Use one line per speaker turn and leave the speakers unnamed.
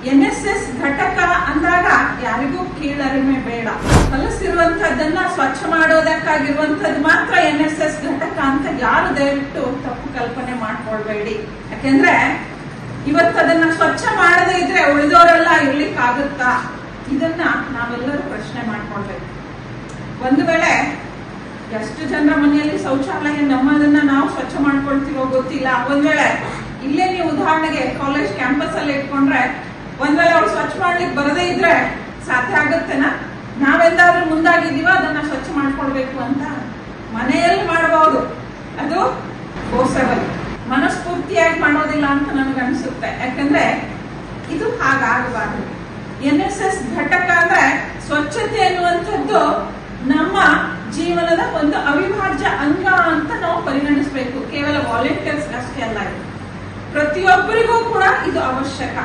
NSS ಘಟಕ ಅಂದಾಗ ಯಾರಿಗೂ ಕೀಳರಿಮೆ ಬೇಡ. ಕಲಿಸಿರುವಂತದ್ದನ್ನ ಸ್ವಚ್ಛ ಮಾಡೋದಕ್ಕಾಗಿರುವಂತದ್ದು ಮಾತ್ರ NSS ಘಟಕ ಅಂತ ಯಾರು ದಯವಿಟ್ಟು ತಪ್ಪು ಕಲ್ಪನೆ ಮಾಡ್ಕೊಳ್ಬೇಡಿ. ಯಾಕೆಂದ್ರೆ ಇವತ್ತದನ್ನ ಸ್ವಚ್ಛ ಮಾಡದೇ ಇದ್ರೆ ಉಳಿದವರೆಲ್ಲ ಇರ್ಲಿಕ್ಕಾಗುತ್ತಾ? ಇದನ್ನ ನಾವೆಲ್ಲರೂ ಪ್ರಶ್ನೆ ಮಾಡ್ಕೊಳ್ಬೇಕು. ಒಂದು ವೇಳೆ ಎಷ್ಟು ಜನರ ಮನೆಯಲ್ಲಿ ಶೌಚಾಲಯ ನಮ್ಮದನ್ನ ನಾವು ಸ್ವಚ್ಛ ಮಾಡ್ಕೊಳ್ತೀವೋ ಗೊತ್ತಿಲ್ಲ. ಒಂದ್ ವೇಳೆ ಇಲ್ಲೇ ನೀವು ಉದಾಹರಣೆಗೆ ಕಾಲೇಜ್ ಕ್ಯಾಂಪಸ್ ಅಲ್ಲಿ ಇಟ್ಕೊಂಡ್ರೆ ಒಂದ್ ವೇಳೆ ಅವ್ರು ಸ್ವಚ್ಛ ಮಾಡ್ಲಿಕ್ಕೆ ಬರದೇ ಇದ್ರೆ ಸಾಧ್ಯ ಆಗುತ್ತೆನಾ? ನಾವೆಲ್ಲಾದ್ರೂ ಮುಂದಾಗಿದ್ದೀವ ಅದನ್ನ ಸ್ವಚ್ಛ ಮಾಡ್ಕೊಳ್ಬೇಕು ಅಂತ? ಮನೆಯಲ್ಲಿ ಮಾಡಬಹುದು, ಅದು ಪಾಸಿಬಲ್. ಮನಸ್ಫೂರ್ತಿಯಾಗಿ ಮಾಡೋದಿಲ್ಲ ಅಂತ ನನಗನ್ಸುತ್ತೆ. ಯಾಕಂದ್ರೆ ಇದು ಹಾಗಾಗಬಾರದು. NSS ಘಟಕ ಅಂದ್ರೆ ಸ್ವಚ್ಛತೆ ಅನ್ನುವಂಥದ್ದು ನಮ್ಮ ಜೀವನದ ಒಂದು ಅವಿಭಾಜ್ಯ ಅಂಗ ಅಂತ ನಾವು ಪರಿಗಣಿಸಬೇಕು. ಕೇವಲ ವಾಲಂಟಿಯರ್ಸ್ ಅಷ್ಟೇ ಅಲ್ಲ, ಪ್ರತಿಯೊಬ್ಬರಿಗೂ ಕೂಡ ಇದು ಅವಶ್ಯಕ.